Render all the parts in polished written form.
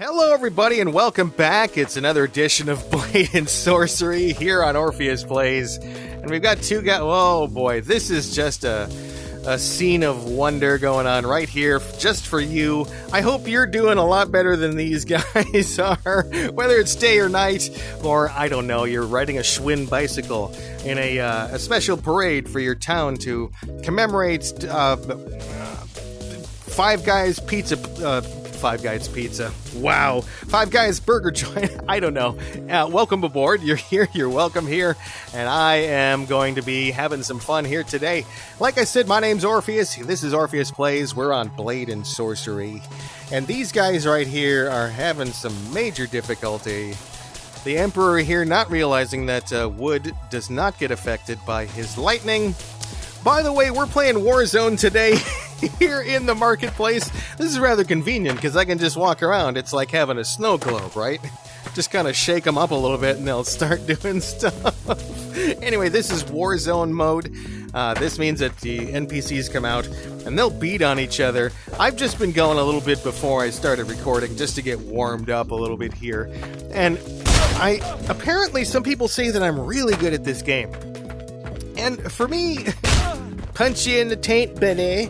Hello everybody and welcome back. It's another edition of Blade and Sorcery here on Orpheus Plays. And we've got two guys. Oh boy, this is just a scene of wonder going on right here just for you. I hope you're doing a lot better than these guys are, whether it's day or night, or I don't know, you're riding a Schwinn bicycle in a special parade for your town to commemorate Five Guys Pizza. Wow. Five Guys Burger Joint. I don't know. Welcome aboard. You're here. You're welcome here. And I am going to be having some fun here today. Like I said, my name's Orpheus. This is Orpheus Plays. We're on Blade and Sorcery. And these guys right here are having some major difficulty. The Emperor here not realizing that wood does not get affected by his lightning. By the way, we're playing Warzone today here in the marketplace. This is rather convenient because I can just walk around. It's like having a snow globe, right? Just kind of shake them up a little bit and they'll start doing stuff. Anyway, this is Warzone mode. This means that the NPCs come out and they'll beat on each other. I've just been going a little bit before I started recording just to get warmed up a little bit here. And apparently some people say that I'm really good at this game. And for me, punch you in the taint, Benny.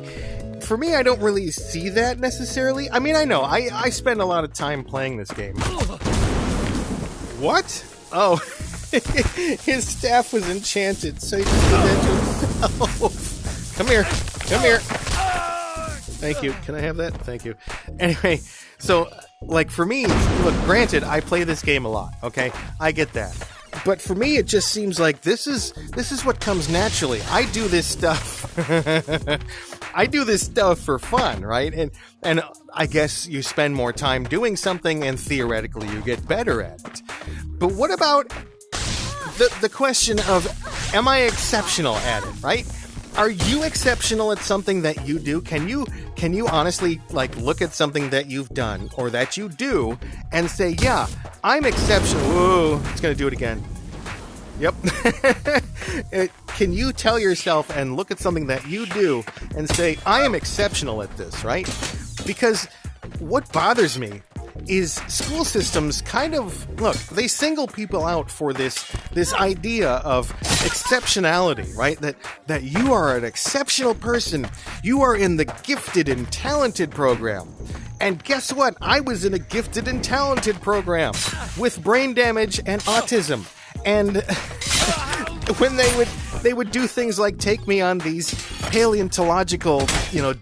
For me, I don't really see that necessarily. I mean, I know. I spend a lot of time playing this game. What? Oh. His staff was enchanted, so he just did that to himself. Come here. Come here. Thank you. Can I have that? Thank you. Anyway, so, like, for me, look, granted, I play this game a lot, okay? I get that. But for me, it just seems like this is what comes naturally. I do this stuff. I do this stuff for fun, right? And I guess you spend more time doing something, and theoretically, you get better at it. But what about the question of, am I exceptional at it? Right? Are you exceptional at something that you do? Can you honestly like look at something that you've done or that you do and say, yeah, I'm exceptional. Whoa, it's gonna do it again. Yep. Can you tell yourself and look at something that you do and say, I am exceptional at this, right? Because what bothers me is school systems kind of, look, they single people out for this idea of exceptionality, right? That you are an exceptional person. You are in the gifted and talented program. And guess what? I was in a gifted and talented program with brain damage and autism. And when they would do things like take me on these paleontological,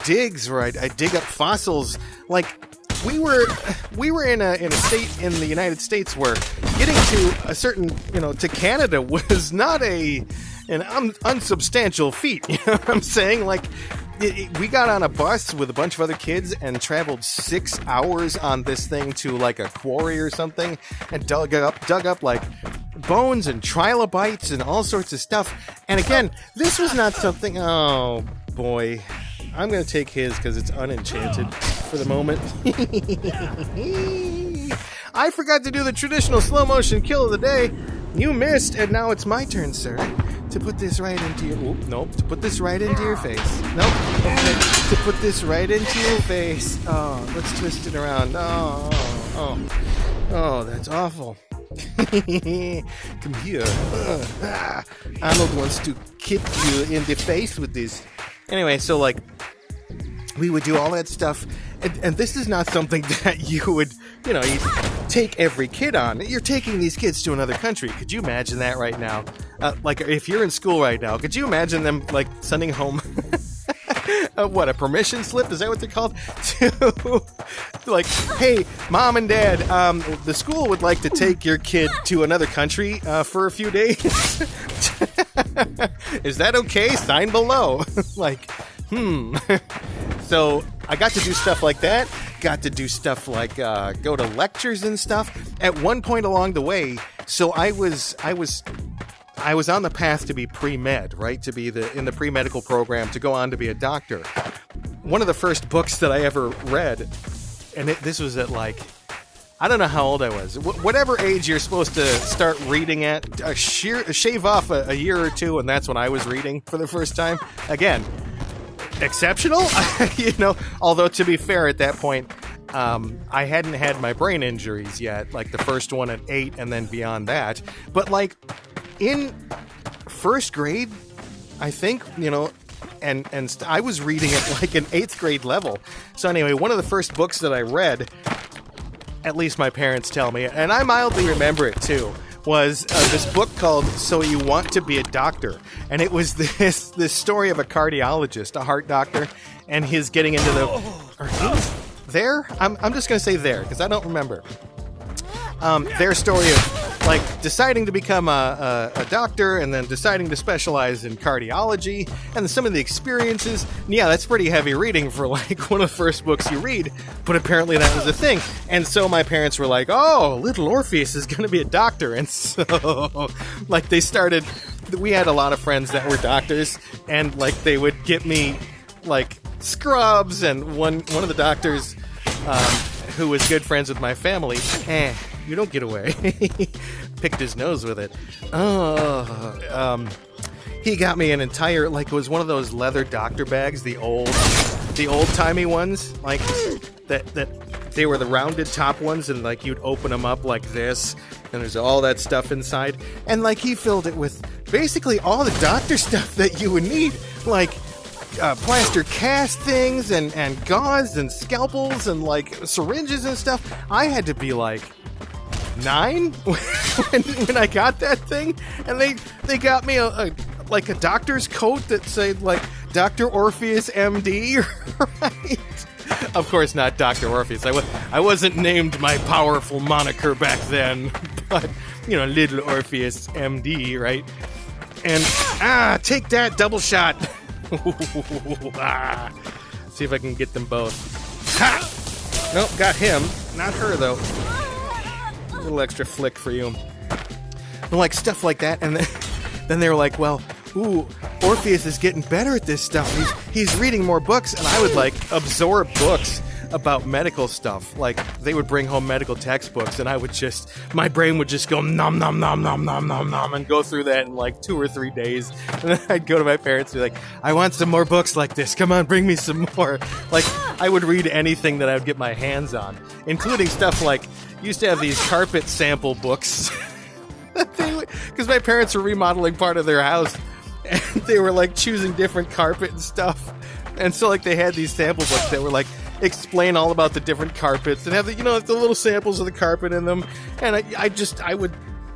digs where I dig up fossils, like we were in a state in the United States where getting to a certain, to Canada was not an unsubstantial feat. You know what I'm saying? Like, we got on a bus with a bunch of other kids and traveled 6 hours on this thing to like a quarry or something and dug up like bones and trilobites and all sorts of stuff. And again, this was not something, oh boy, I'm going to take his because it's unenchanted for the moment. I forgot to do the traditional slow motion kill of the day. You missed, and now it's my turn, sir, to put this right into your... to put this right into your face. Nope. Okay. To put this right into your face. Oh, let's twist it around. Oh, that's awful. Come here. Arnold wants to kick you in the face with this. Anyway, so, like, we would do all that stuff, and this is not something that you would, you take every kid on. You're taking these kids to another country. Could you imagine that right now? Like, if you're in school right now, could you imagine them, like, sending home, a permission slip? Is that what they're called? To, like, hey, mom and dad, the school would like to take your kid to another country for a few days. Is that okay? Sign below. Like, So I got to do stuff like that. Got to do stuff like go to lectures and stuff. At one point along the way, so I was on the path to be pre-med, right? To be in the pre-medical program, to go on to be a doctor. One of the first books that I ever read, and this was at like, I don't know how old I was. Whatever age you're supposed to start reading at, shave off a year or two, and that's when I was reading for the first time. Again, exceptional, although to be fair, at that point, I hadn't had my brain injuries yet, like the first one at 8 and then beyond that. But like in first grade, I think, and I was reading at like an 8th grade level. So anyway, one of the first books that I read, at least my parents tell me, and I mildly remember it too, was this book called So You Want to Be a Doctor. And it was this story of a cardiologist, a heart doctor, and his getting into the... Are you there? I'm just going to say there, because I don't remember. Their story of like deciding to become a doctor and then deciding to specialize in cardiology and some of the experiences. Yeah, that's pretty heavy reading for like one of the first books you read, but apparently that was a thing. And so my parents were like, oh, little Orpheus is going to be a doctor. And so like they started, we had a lot of friends that were doctors, and like they would get me like scrubs, and one of the doctors who was good friends with my family, you don't get away. Picked his nose with it. He got me an entire, like, it was one of those leather doctor bags, the old-timey ones, like, that they were the rounded top ones, and, like, you'd open them up like this, and there's all that stuff inside. And, like, he filled it with basically all the doctor stuff that you would need, like plaster cast things, and gauze, and scalpels, and, like, syringes and stuff. I had to be, like, 9 when I got that thing, and they got me a doctor's coat that said like Dr. Orpheus MD, right? Of course not Dr. Orpheus. I wasn't named my powerful moniker back then, but little Orpheus MD, right? And take that double shot. See if I can get them both. Ha! Nope, got him. Not her though. A little extra flick for you. And like stuff like that, and then they were like, well, Orpheus is getting better at this stuff. He's reading more books, and I would like absorb books about medical stuff. Like they would bring home medical textbooks, and my brain would just go nom nom nom nom nom nom nom, and go through that in like 2 or 3 days. And then I'd go to my parents and be like, I want some more books like this. Come on, bring me some more. Like I would read anything that I would get my hands on, including stuff like, used to have these carpet sample books because my parents were remodeling part of their house, and they were like choosing different carpet and stuff, and so like they had these sample books that were like explain all about the different carpets and have the the little samples of the carpet in them, and I would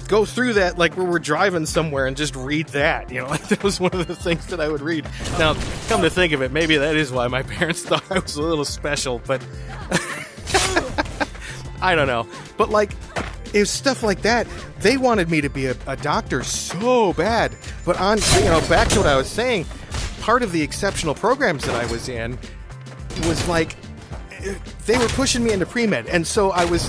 go through that like where we're driving somewhere and just read that, like that was one of the things that I would read. Now come to think of it, maybe that is why my parents thought I was a little special, but I don't know. But like, it was stuff like that. They wanted me to be a doctor so bad. But on, back to what I was saying, part of the exceptional programs that I was in was like, they were pushing me into pre-med. And so I was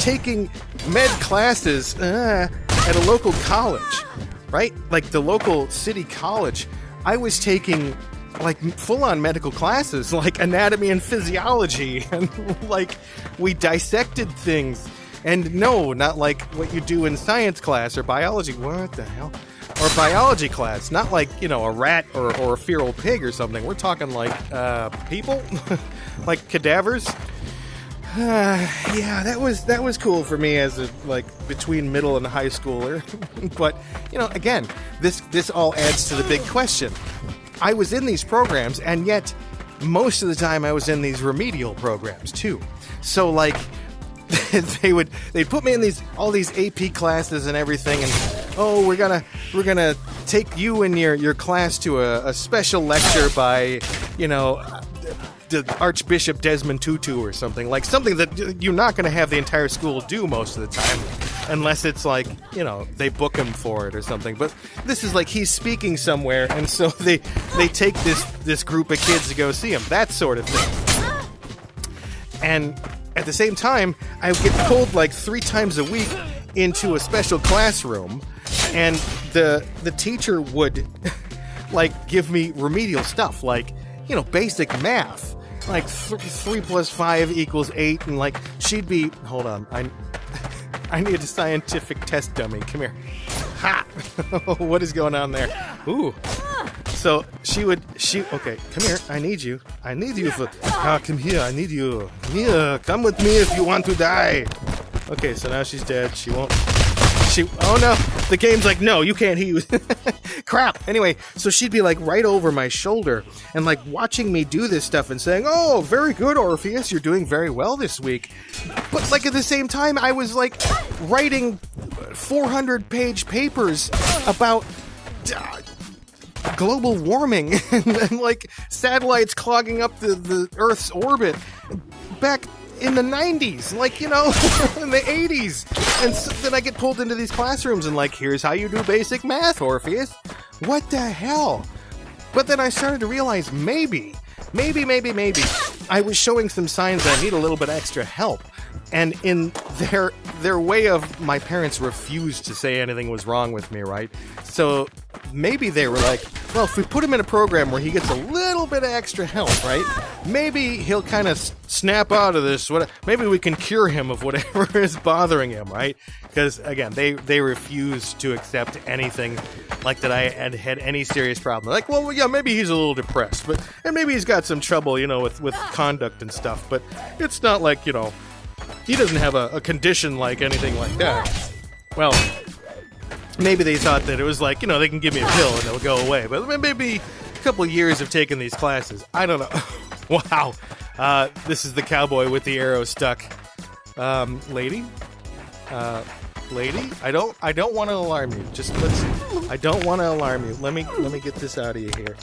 taking med classes at a local college, right? Like the local city college. I was taking like full-on medical classes, like anatomy and physiology, and like we dissected things, and no, not like what you do in science class or biology. What the hell? Or biology class, not like a rat or a feral pig or something. We're talking like people, like cadavers. Yeah, that was cool for me as a between middle and high schooler. But again, this all adds to the big question. I was in these programs, and yet most of the time I was in these remedial programs too. So like they'd put me in all these AP classes and everything, and we're gonna take you and your class to a special lecture by the Archbishop Desmond Tutu or something that you're not going to have the entire school do most of the time, unless it's like, they book him for it or something. But this is like he's speaking somewhere, and so they take this group of kids to go see him, that sort of thing. And at the same time, I would get pulled like 3 times a week into a special classroom, and the teacher would like give me remedial stuff, like basic math, like 3 + 5 = 8, and like she'd be, hold on, I need a scientific test dummy. Come here. Ha! What is going on there? Ooh, So okay, come here. I need you for, come here. I need you. Here, come with me if you want to die. Okay, so now she's dead. Oh no, the game's like, no, you can't use. Crap. Anyway, so she'd be like right over my shoulder and like watching me do this stuff and saying, oh, very good, Orpheus, you're doing very well this week. But like at the same time, I was like writing 400-page papers about global warming and like satellites clogging up the Earth's orbit back in the 90s, like, in the 80s. And so then I get pulled into these classrooms and like, here's how you do basic math, Orpheus. What the hell? But then I started to realize maybe I was showing some signs that I need a little bit extra help. And in their way of, my parents refused to say anything was wrong with me, right? So maybe they were like, well, if we put him in a program where he gets a little bit of extra help, right? Maybe he'll kind of snap out of this. Maybe we can cure him of whatever is bothering him, right? Because, again, they refused to accept anything like that I had any serious problem. Like, well, yeah, maybe he's a little depressed, and maybe he's got some trouble, with conduct and stuff. But it's not like, he doesn't have a condition like anything like that. Well, maybe they thought that it was like, they can give me a pill and it'll go away. But maybe a couple years of taking these classes. I don't know. Wow. This is the cowboy with the arrow stuck. Lady? Lady? I don't want to alarm you. I don't want to alarm you. Let me get this out of you here.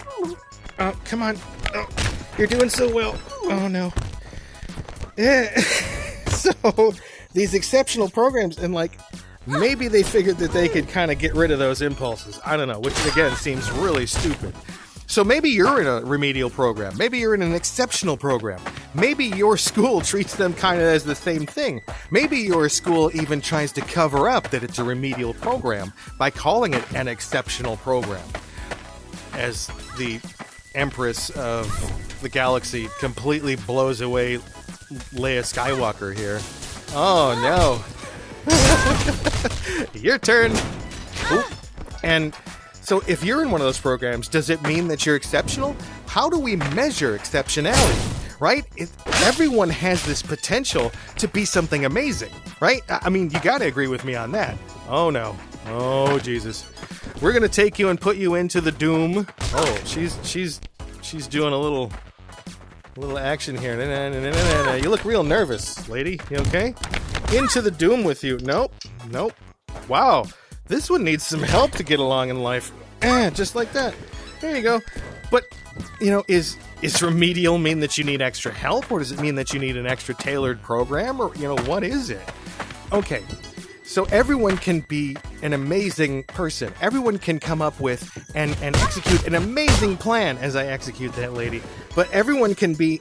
Oh, come on. Oh, you're doing so well. Oh, no. Yeah. So, these exceptional programs, and like, maybe they figured that they could kind of get rid of those impulses. I don't know, which again seems really stupid. So maybe you're in a remedial program. Maybe you're in an exceptional program. Maybe your school treats them kind of as the same thing. Maybe your school even tries to cover up that it's a remedial program by calling it an exceptional program. As the Empress of the Galaxy completely blows away Leia Skywalker here. Oh no. Your turn. Oop. And so if you're in one of those programs, does it mean that you're exceptional? How do we measure exceptionality, right? Everyone has this potential to be something amazing, right? I mean, you gotta agree with me on that. Oh no. Oh Jesus. We're gonna take you and put you into the doom. Oh, she's doing a little action here. You look real nervous, lady. You okay? Into the doom with you. Nope. Wow. This one needs some help to get along in life. Just like that. There you go. But, is remedial mean that you need extra help? Or does it mean that you need an extra tailored program? Or, what is it? Okay. So everyone can be an amazing person. Everyone can come up with and execute an amazing plan as I execute that lady. But everyone can be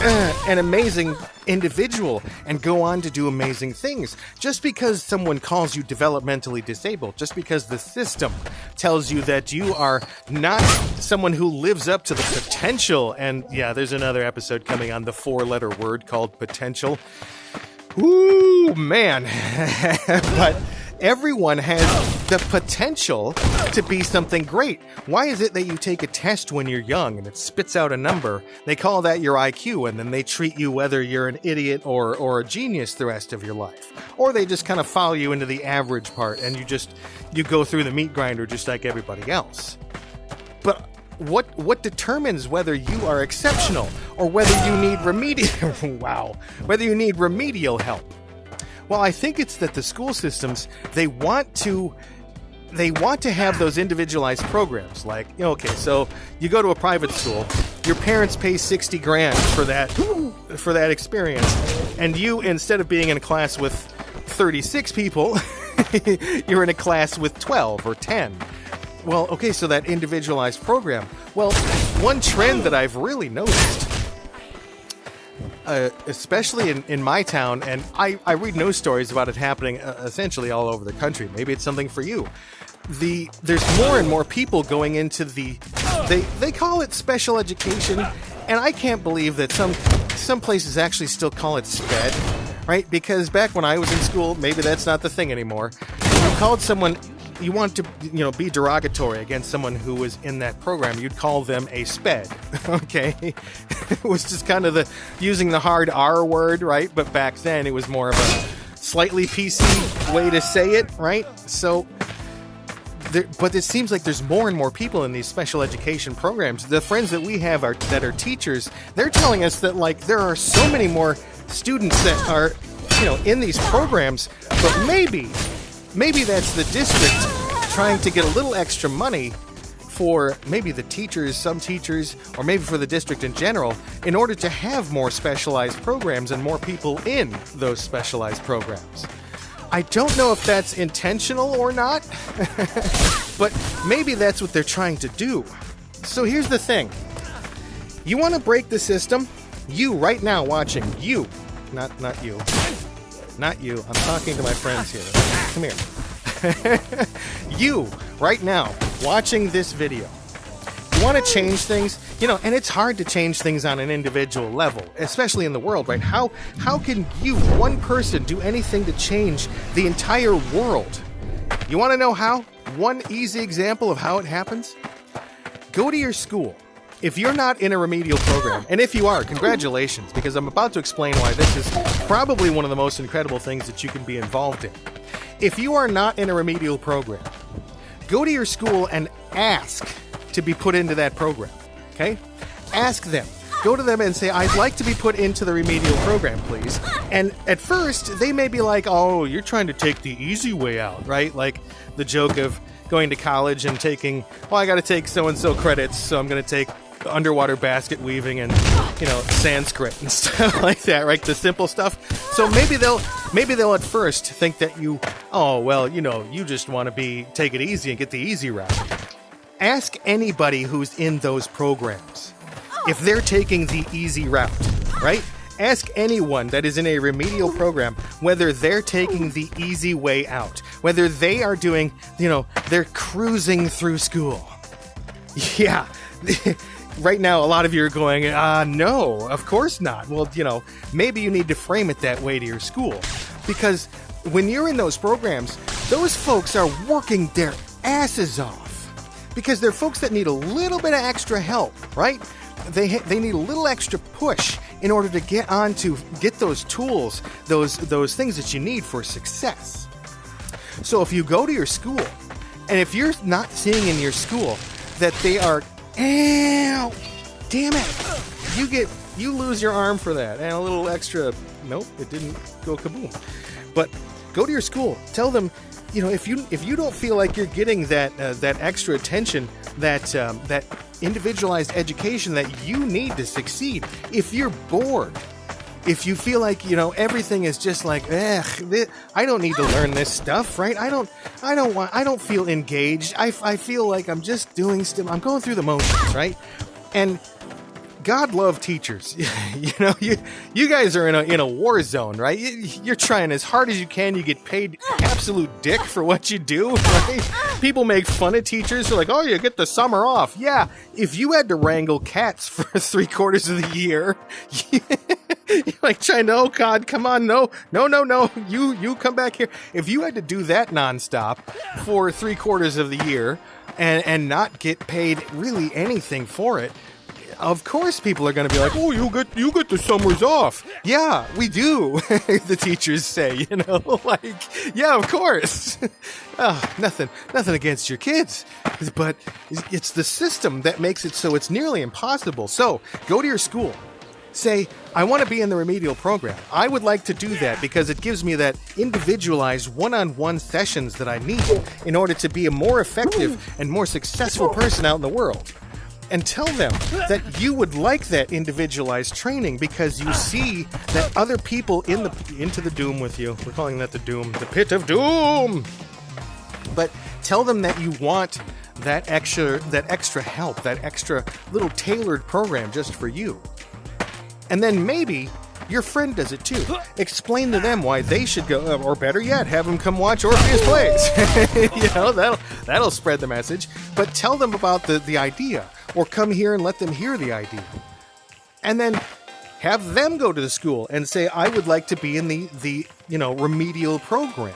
an amazing individual and go on to do amazing things. Just because someone calls you developmentally disabled, just because the system tells you that you are not someone who lives up to the potential. And yeah, there's another episode coming on the 4-letter word called potential. Ooh, man. But everyone has the potential to be something great. Why is it that you take a test when you're young and it spits out a number? They call that your IQ, and then they treat you whether you're an idiot or a genius the rest of your life. Or they just kind of follow you into the average part and you go through the meat grinder just like everybody else. But what determines whether you are exceptional or whether you need whether you need remedial help? Well, I think it's that the school systems, they want to have those individualized programs. Like, okay, so you go to a private school, your parents pay $60,000 for that experience, and you, instead of being in a class with 36 people, you're in a class with 12 or 10. Well, okay, so that individualized program. Well, one trend that I've really noticed, especially in my town, and I read news stories about it happening essentially all over the country. Maybe it's something for you. There's more and more people going into they call it special education, and I can't believe that some places actually still call it SPED, right? Because back when I was in school, maybe that's not the thing anymore. You called someone you want to, be derogatory against someone who was in that program, you'd call them a sped, okay? It was just kind of using the hard R word, right? But back then it was more of a slightly PC way to say it, right? So, but it seems like there's more and more people in these special education programs. The friends that we have that are teachers, they're telling us that, like, there are so many more students that are, in these programs, but maybe that's the district trying to get a little extra money for maybe the teachers, some teachers, or maybe for the district in general, in order to have more specialized programs and more people in those specialized programs. I don't know if that's intentional or not, but maybe that's what they're trying to do. So here's the thing. You want to break the system? You, right now, watching. You. Not you. Not you. I'm talking to my friends here. Come here. You, right now, watching this video. You want to change things? And it's hard to change things on an individual level, especially in the world, right? How can you, one person, do anything to change the entire world? You want to know how? One easy example of how it happens? Go to your school. If you're not in a remedial program, and if you are, congratulations, because I'm about to explain why this is probably one of the most incredible things that you can be involved in. If you are not in a remedial program, go to your school and ask to be put into that program, okay? Ask them. Go to them and say, I'd like to be put into the remedial program, please. And at first, they may be like, oh, you're trying to take the easy way out, right? Like the joke of going to college and taking, I got to take so-and-so credits, so I'm going to take underwater basket weaving and, Sanskrit and stuff like that, right? The simple stuff. So maybe they'll at first think that you just want to take it easy and get the easy route. Ask anybody who's in those programs if they're taking the easy route, right? Ask anyone that is in a remedial program whether they're taking the easy way out, whether they are doing, they're cruising through school. Yeah. Right now, a lot of you are going, no, of course not. Well, maybe you need to frame it that way to your school. Because when you're in those programs, those folks are working their asses off. Because they're folks that need a little bit of extra help, right? They need a little extra push in order to get those tools, those things that you need for success. So if you go to your school, and if you're not seeing in your school that they are, ow, damn it, you lose your arm for that, and a little extra, nope, it didn't go kaboom. But go to your school, tell them, if you don't feel like you're getting that extra attention, that individualized education that you need to succeed, if you're bored, if you feel like everything is just like, I don't need to learn this stuff, right? I don't feel engaged. I feel like I'm just doing stuff. I'm going through the motions, right? And God love teachers. You guys are in a war zone, right? You're trying as hard as you can. You get paid absolute dick for what you do, right? People make fun of teachers. They're like, oh, you get the summer off. Yeah, if you had to wrangle cats for 3/4 of the year, you're like trying to, oh God, come on, no, you come back here. If you had to do that nonstop for 3/4 of the year and not get paid really anything for it, of course people are going to be like, oh, you get the summers off. Yeah, we do. The teachers say, yeah, of course. Oh, nothing against your kids, but it's the system that makes it so it's nearly impossible. So go to your school. Say, I want to be in the remedial program. I would like to do that because it gives me that individualized one-on-one sessions that I need in order to be a more effective and more successful person out in the world. And tell them that you would like that individualized training because you see that other people into the doom with you. We're calling that the doom, the pit of doom. But tell them that you want that extra help, that extra little tailored program just for you. And then maybe your friend does it too. Explain to them why they should go, or better yet, have them come watch Orpheus Plays. That'll spread the message. But tell them about the idea, or come here and let them hear the idea. And then have them go to the school and say, I would like to be in the remedial program.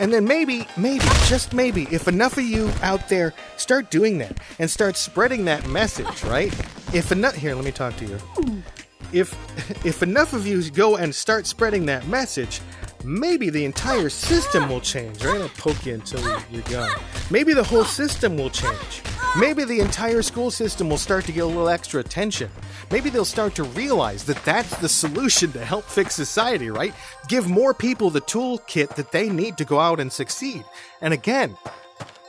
And then maybe, just maybe, if enough of you out there start doing that and start spreading that message, right? If enough, here, let me talk to you. If enough of you go and start spreading that message, maybe the entire system will change, right? I'll poke you until you're gone. Maybe the whole system will change. Maybe the entire school system will start to get a little extra attention. Maybe they'll start to realize that that's the solution to help fix society, right? Give more people the toolkit that they need to go out and succeed. And again,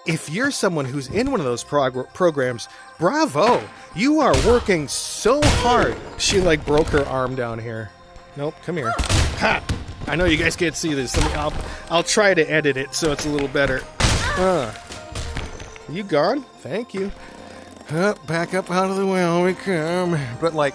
if you're someone who's in one of those programs, bravo! You are working so hard. She like broke her arm down here. Nope, come here. Ha! I know you guys can't see this. I'll try to edit it so it's a little better. You gone? Thank you. Back up out of the way we come. But like,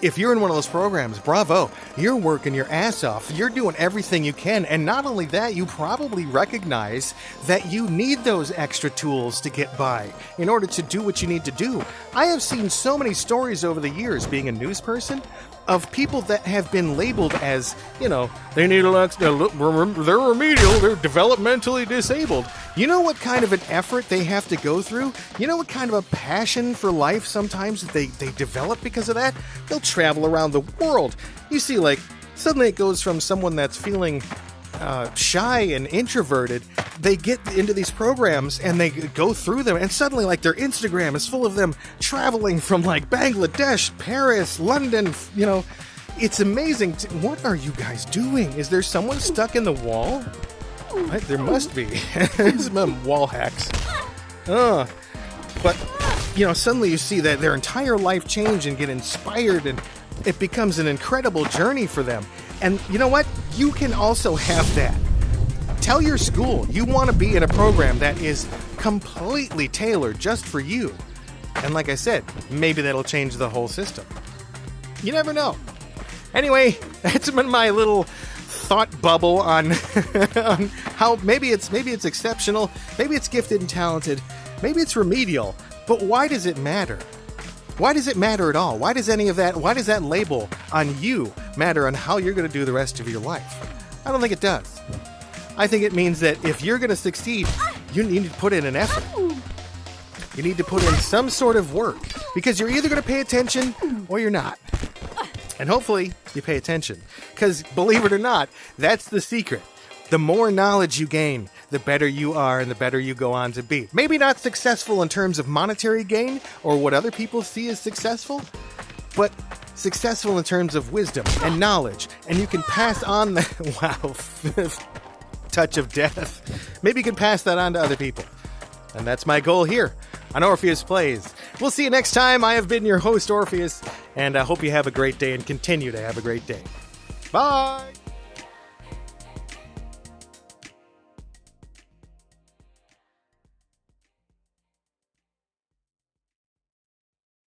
if you're in one of those programs, bravo. You're working your ass off. You're doing everything you can. And not only that, you probably recognize that you need those extra tools to get by in order to do what you need to do. I have seen so many stories over the years, being a news person, of people that have been labeled as, you know, they need they're remedial, they're developmentally disabled. You know what kind of an effort they have to go through? You know what kind of a passion for life sometimes they develop because of that? They'll travel around the world. You see, like, suddenly it goes from someone that's feeling shy and introverted, they get into these programs and they go through them, and suddenly like their Instagram is full of them traveling from like Bangladesh, Paris, London, you know. It's amazing. What are you guys doing? Is there someone stuck in the wall? There must be. Some wall hacks. But you know, suddenly you see that their entire life change and get inspired, and it becomes an incredible journey for them. And you know what? You can also have that. Tell your school you want to be in a program that is completely tailored just for you. And like I said, maybe that'll change the whole system. You never know. Anyway, that's been my little thought bubble on, on how maybe it's exceptional, maybe it's gifted and talented, maybe it's remedial. But why does it matter? Why does it matter at all? Why does that label on you matter on how you're going to do the rest of your life? I don't think it does. I think it means that if you're going to succeed, you need to put in an effort. You need to put in some sort of work, because you're either going to pay attention or you're not. And hopefully you pay attention, because believe it or not, that's the secret. The more knowledge you gain, the better you are and the better you go on to be. Maybe not successful in terms of monetary gain or what other people see as successful, but successful in terms of wisdom and knowledge. And you can pass on the, wow, touch of death. Maybe you can pass that on to other people. And that's my goal here on Orpheus Plays. We'll see you next time. I have been your host, Orpheus, and I hope you have a great day and continue to have a great day. Bye!